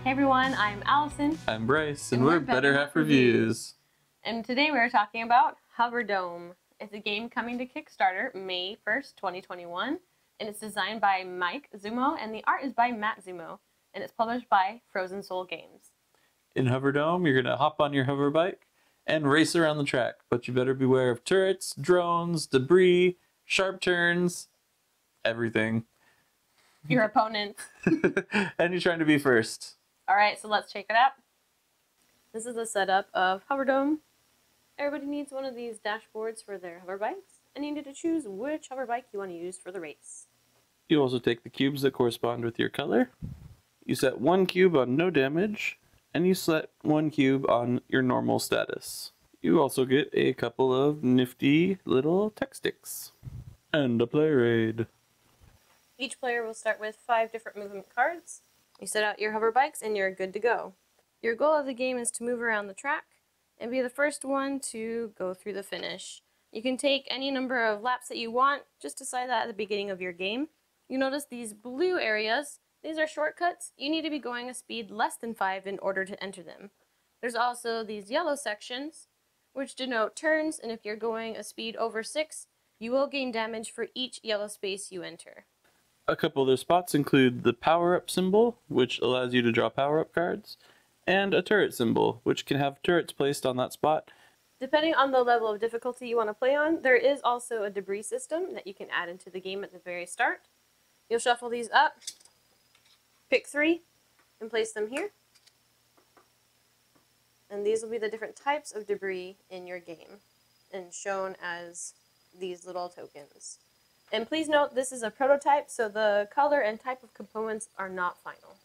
Hey everyone, I'm Allison. I'm Bryce, and we're Better Half Reviews. And today we're talking about HoverDome. It's a game coming to Kickstarter May 1st, 2021, and it's designed by Mike Zumo, and the art is by Matt Zumo, and it's published by Frozen Soul Games. In HoverDome, you're going to hop on your hover bike and race around the track, but you better beware of turrets, drones, debris, sharp turns, everything. Your opponent. And you're trying to be first. Alright, so let's check it out. This is the setup of HoverDome. Everybody needs one of these dashboards for their hover bikes, and you need to choose which hover bike you want to use for the race. You also take the cubes that correspond with your color. You set one cube on no damage, and you set one cube on your normal status. You also get a couple of nifty little tech sticks. And a play raid. Each player will start with 5 different movement cards. You set out your hover bikes and you're good to go. Your goal of the game is to move around the track and be the first one to go through the finish. You can take any number of laps that you want, just decide that at the beginning of your game. You notice these blue areas, these are shortcuts. You need to be going a speed less than 5 in order to enter them. There's also these yellow sections, which denote turns, and if you're going a speed over 6, you will gain damage for each yellow space you enter. A couple other spots include the power-up symbol, which allows you to draw power-up cards, and a turret symbol, which can have turrets placed on that spot. Depending on the level of difficulty you want to play on, there is also a debris system that you can add into the game at the very start. You'll shuffle these up, pick 3, and place them here. And these will be the different types of debris in your game, and shown as these little tokens. And please note, this is a prototype, so the color and type of components are not final.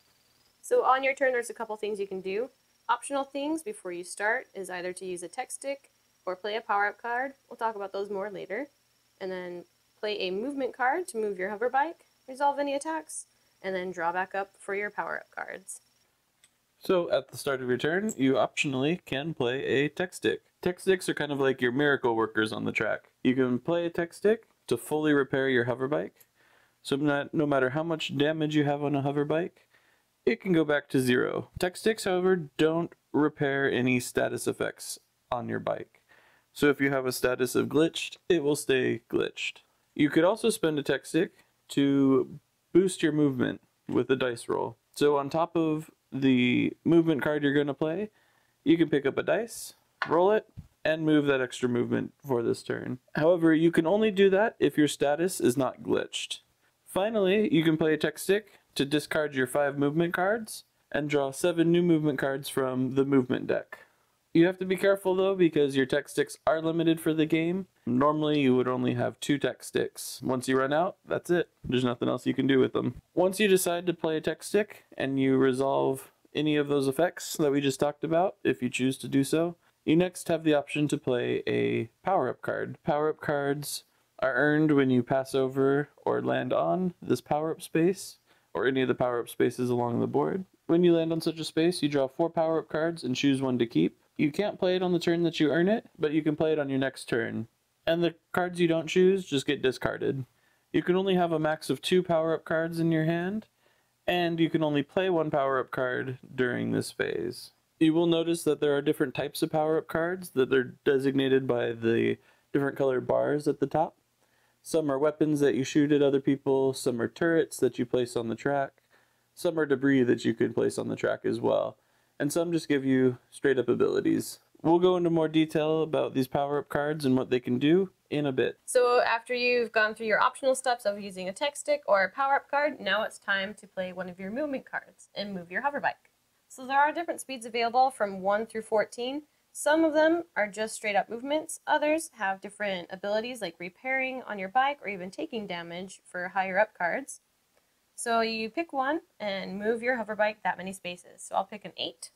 So on your turn, there's a couple things you can do. Optional things before you start is either to use a tech stick or play a power-up card. We'll talk about those more later. And then play a movement card to move your hover bike, resolve any attacks, and then draw back up for your power-up cards. So at the start of your turn, you optionally can play a tech stick. Tech sticks are kind of like your miracle workers on the track. You can play a tech stick to fully repair your hover bike. So no matter how much damage you have on a hover bike, it can go back to 0. Tech sticks, however, don't repair any status effects on your bike. So if you have a status of glitched, it will stay glitched. You could also spend a tech stick to boost your movement with a dice roll. So on top of the movement card you're going to play, you can pick up a dice, roll it, and move that extra movement for this turn. However, you can only do that if your status is not glitched. Finally, you can play a tech stick to discard your 5 movement cards and draw 7 new movement cards from the movement deck. You have to be careful though, because your tech sticks are limited for the game. Normally you would only have 2 tech sticks. Once you run out, that's it. There's nothing else you can do with them. Once you decide to play a tech stick and you resolve any of those effects that we just talked about, if you choose to do so, you next have the option to play a power-up card. Power-up cards are earned when you pass over or land on this power-up space, or any of the power-up spaces along the board. When you land on such a space, you draw 4 power-up cards and choose one to keep. You can't play it on the turn that you earn it, but you can play it on your next turn. And the cards you don't choose just get discarded. You can only have a max of 2 power-up cards in your hand, and you can only play 1 power-up card during this phase. You will notice that there are different types of power-up cards that are designated by the different colored bars at the top. Some are weapons that you shoot at other people, some are turrets that you place on the track, some are debris that you can place on the track as well, and some just give you straight up abilities. We'll go into more detail about these power-up cards and what they can do in a bit. So after you've gone through your optional steps of using a tech stick or a power-up card, now it's time to play one of your movement cards and move your hover bike. So there are different speeds available from 1 through 14. Some of them are just straight up movements. Others have different abilities like repairing on your bike or even taking damage for higher up cards. So you pick one and move your hover bike that many spaces. So I'll pick an 8.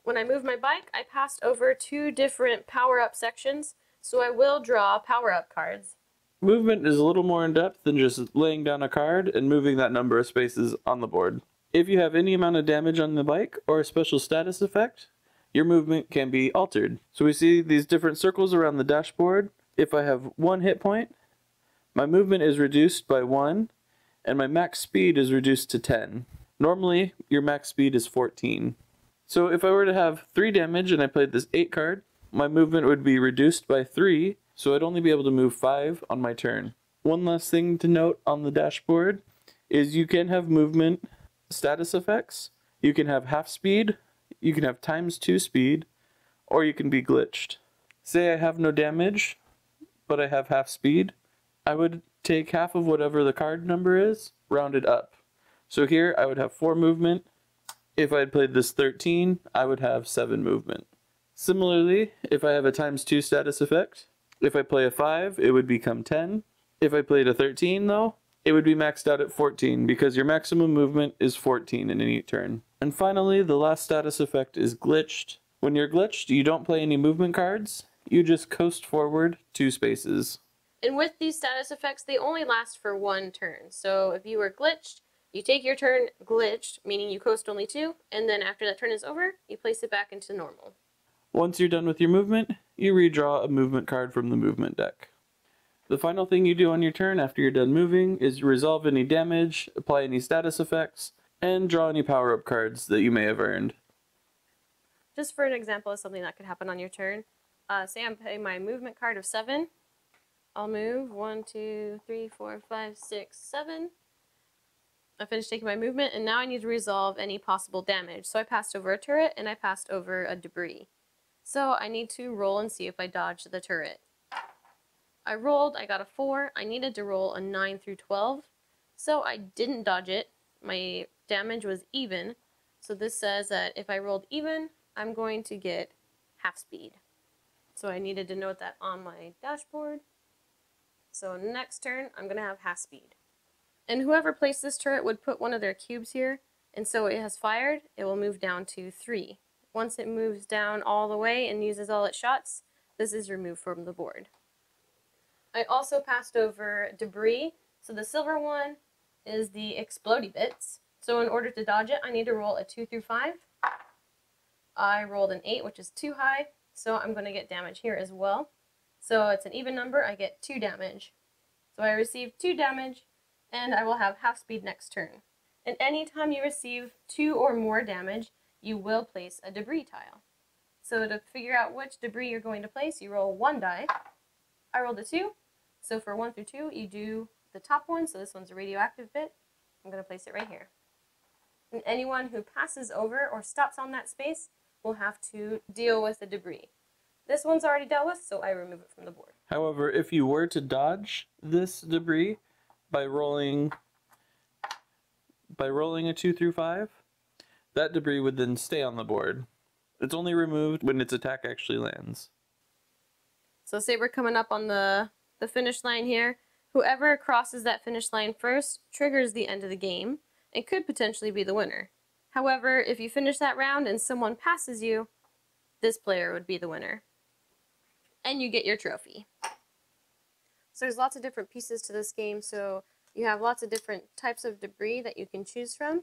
When I move my bike, I passed over 2 different power-up sections, so I will draw power-up cards. Movement is a little more in depth than just laying down a card and moving that number of spaces on the board. If you have any amount of damage on the bike or a special status effect, your movement can be altered. So we see these different circles around the dashboard. If I have 1 hit point, my movement is reduced by 1, and my max speed is reduced to 10. Normally, your max speed is 14. So if I were to have 3 damage and I played this 8 card, my movement would be reduced by 3, so I'd only be able to move 5 on my turn. One last thing to note on the dashboard is you can have movement status effects, you can have half speed, you can have ×2 speed, or you can be glitched. Say I have no damage, but I have half speed, I would take half of whatever the card number is, rounded up. So here I would have 4 movement. If I had played this 13, I would have 7 movement. Similarly, if I have a ×2 status effect, if I play a 5, it would become 10. If I played a 13 though, it would be maxed out at 14 because your maximum movement is 14 in any turn. And finally, the last status effect is glitched. When you're glitched, you don't play any movement cards, you just coast forward 2 spaces. And with these status effects, they only last for 1 turn. So if you were glitched, you take your turn glitched, meaning you coast only 2, and then after that turn is over, you place it back into normal. Once you're done with your movement, you redraw a movement card from the movement deck. The final thing you do on your turn after you're done moving is resolve any damage, apply any status effects, and draw any power-up cards that you may have earned. Just for an example of something that could happen on your turn, say I'm playing my movement card of 7. I'll move 1, 2, 3, 4, 5, 6, 7. I finished taking my movement, and now I need to resolve any possible damage. So I passed over a turret, and I passed over a debris. So I need to roll and see if I dodged the turret. I rolled, I got a 4. I needed to roll a 9 through 12. So I didn't dodge it. My damage was even. So this says that if I rolled even, I'm going to get half speed. So I needed to note that on my dashboard. So next turn, I'm going to have half speed. And whoever placed this turret would put one of their cubes here, and so it has fired, it will move down to 3. Once it moves down all the way and uses all its shots, this is removed from the board. I also passed over debris, so the silver one is the explodey bits. So in order to dodge it, I need to roll a 2 through 5. I rolled an 8, which is too high, so I'm going to get damage here as well. So it's an even number, I get 2 damage. So I receive 2 damage, and I will have half speed next turn. And anytime you receive 2 or more damage, you will place a debris tile. So to figure out which debris you're going to place, you roll 1 die. I rolled a 2, so for 1 through 2, you do the top one, so this one's a radioactive bit. I'm going to place it right here. And anyone who passes over or stops on that space will have to deal with the debris. This one's already dealt with, so I remove it from the board. However, if you were to dodge this debris by rolling a 2 through 5, that debris would then stay on the board. It's only removed when its attack actually lands. So say we're coming up on the finish line here. Whoever crosses that finish line first triggers the end of the game and could potentially be the winner. However, if you finish that round and someone passes you, this player would be the winner. And you get your trophy. So there's lots of different pieces to this game, so you have lots of different types of debris that you can choose from.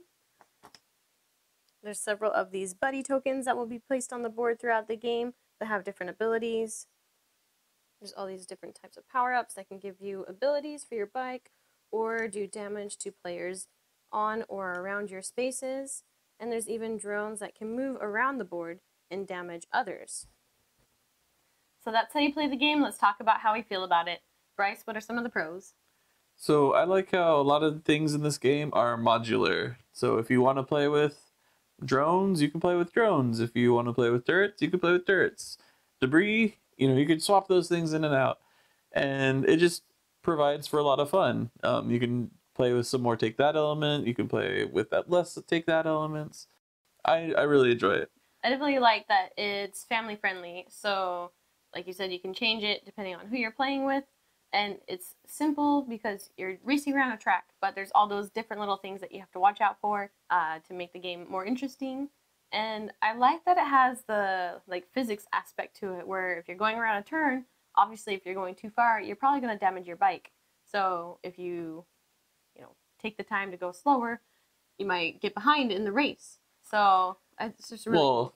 There's several of these buddy tokens that will be placed on the board throughout the game that have different abilities. There's all these different types of power-ups that can give you abilities for your bike or do damage to players on or around your spaces. And there's even drones that can move around the board and damage others. So that's how you play the game. Let's talk about how we feel about it. Bryce, what are some of the pros? So I like how a lot of things in this game are modular. So if you want to play with drones, you can play with drones. If you want to play with turrets, you can play with turrets. Debris, you can swap those things in and out. And it just provides for a lot of fun. You can play with some more take that element. You can play with that less take that elements. I really enjoy it. I definitely like that it's family friendly. So like you said, you can change it depending on who you're playing with. And it's simple because you're racing around a track, but there's all those different little things that you have to watch out for to make the game more interesting. And I like that it has the physics aspect to it, where if you're going around a turn, obviously if you're going too far, you're probably going to damage your bike. So if you take the time to go slower, you might get behind in the race. So it's just really cool.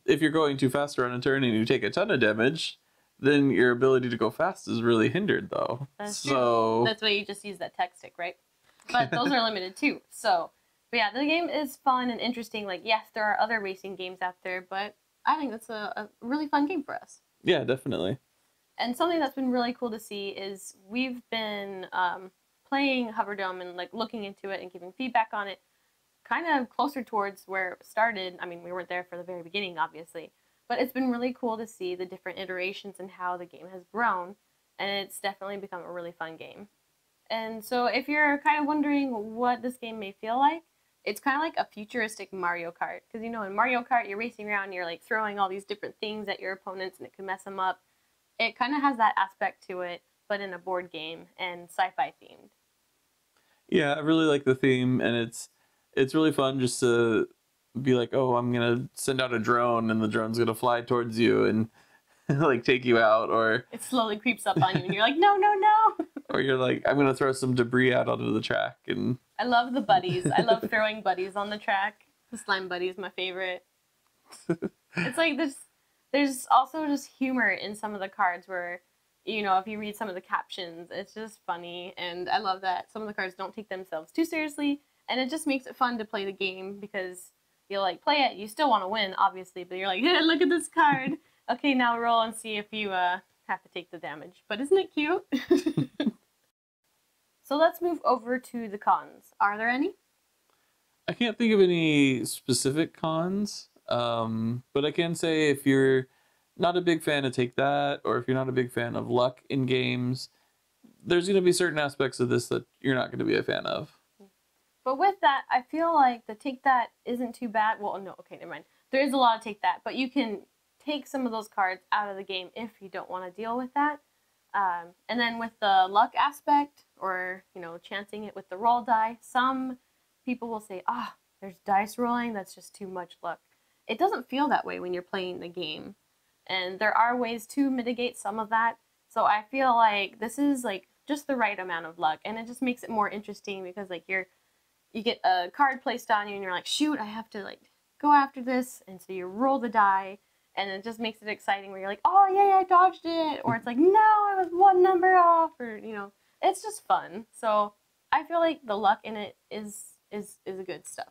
If you're going too fast around a turn and you take a ton of damage, then your ability to go fast is really hindered, though. That's true. That's why you just use that tech stick, right? But those are limited too. So But yeah, the game is fun and interesting. Like, yes, there are other racing games out there, but I think that's a really fun game for us. Yeah, definitely. And something that's been really cool to see is we've been playing HoverDome and like looking into it and giving feedback on it kind of closer towards where it started. I mean, we weren't there for the very beginning, obviously, but it's been really cool to see the different iterations and how the game has grown, and it's definitely become a really fun game. And so if you're kind of wondering what this game may feel like, it's kind of like a futuristic Mario Kart. Because, you know, in Mario Kart, you're racing around and you're like throwing all these different things at your opponents and it can mess them up. It kind of has that aspect to it, but in a board game and sci-fi themed. Yeah, I really like the theme, and it's really fun just to be like, oh, I'm gonna send out a drone, and the drone's gonna fly towards you and like take you out, or it slowly creeps up on you, and you're like, no, no, no. Or you're like, I'm gonna throw some debris out onto the track, and I love the buddies. I love throwing buddies on the track. The slime buddy is my favorite. It's like this. There's also just humor in some of the cards where, you know, if you read some of the captions, it's just funny. And I love that some of the cards don't take themselves too seriously. And it just makes it fun to play the game because you'll like play it. You still want to win, obviously, but you're like, hey, look at this card. Okay, now roll and see if you have to take the damage. But isn't it cute? So let's move over to the cons. Are there any? I can't think of any specific cons. But I can say if you're not a big fan of Take That, or if you're not a big fan of luck in games, there's going to be certain aspects of this that you're not going to be a fan of. But with that, I feel like the Take That isn't too bad. Well, no, okay, never mind. There is a lot of Take That, but you can take some of those cards out of the game if you don't want to deal with that. And then with the luck aspect, or, you know, chancing it with the roll die, some people will say, there's dice rolling, that's just too much luck. It doesn't feel that way when you're playing the game. And there are ways to mitigate some of that. So I feel like this is like just the right amount of luck. And it just makes it more interesting because like you get a card placed on you and you're like, shoot, I have to like go after this. And so you roll the die and it just makes it exciting where you're like, oh yay, I dodged it. Or it's like, no, I was one number off. Or, you know, it's just fun. So I feel like the luck in it is a good stuff.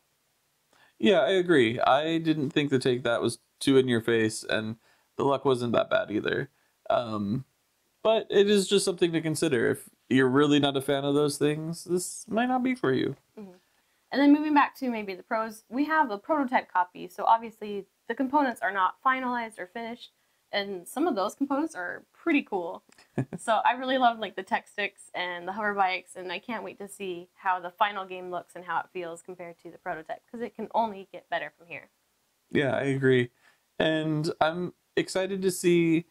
Yeah, I agree. I didn't think the Take That was too in your face, and the luck wasn't that bad either. But it is just something to consider. If you're really not a fan of those things, this might not be for you. Mm-hmm. And then moving back to maybe the pros, we have a prototype copy, so obviously the components are not finalized or finished, and some of those components are pretty cool. So I really love like the tech sticks and the hover bikes, and I can't wait to see how the final game looks and how it feels compared to the prototype, because it can only get better from here. Yeah, I agree. And I'm excited to see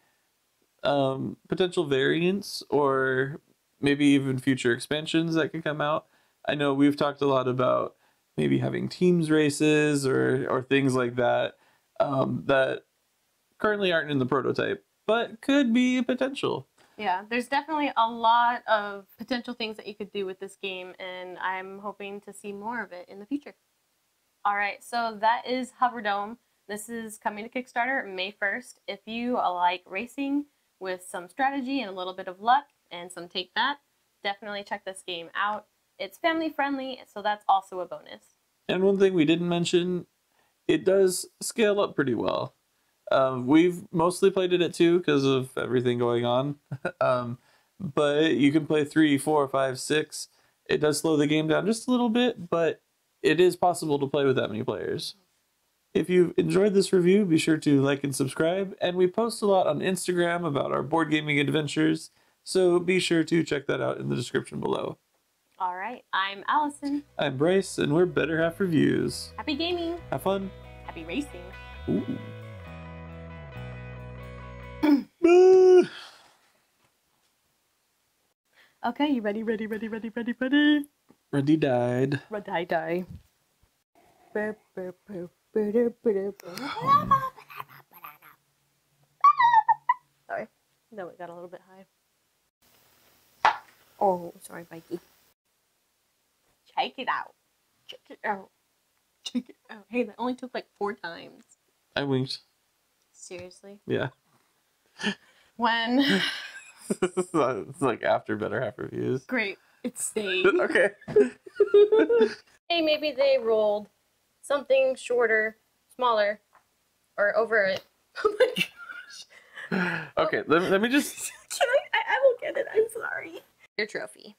potential variants or maybe even future expansions that could come out. I know we've talked a lot about maybe having teams races or things like that that currently aren't in the prototype, but could be a potential. Yeah, there's definitely a lot of potential things that you could do with this game, and I'm hoping to see more of it in the future. All right, so that is HoverDome. This is coming to Kickstarter May 1st. If you like racing with some strategy and a little bit of luck and some Take That, definitely check this game out. It's family friendly, so that's also a bonus. And one thing we didn't mention, it does scale up pretty well. We've mostly played it at 2 because of everything going on. But you can play 3, 4, 5, 6. It does slow the game down just a little bit, but it is possible to play with that many players. If you've enjoyed this review, be sure to like and subscribe. And we post a lot on Instagram about our board gaming adventures, so be sure to check that out in the description below. All right, I'm Allison. I'm Bryce, and we're Better Half Reviews. Happy gaming. Have fun. Happy racing. Ooh. Okay, you ready? Ready. Ready died. Ready, die. Sorry. No, it got a little bit high. Oh, sorry, Mikey. Check it out. Check it out. Check it out. Hey, that only took like 4 times. I winked. Seriously? Yeah. When? It's like after Better Half Reviews. Great. It's staying. Okay. Hey, maybe they rolled something shorter, smaller, or over it. Oh my gosh. Okay, let me just... Can I will get it. I'm sorry. Your trophy.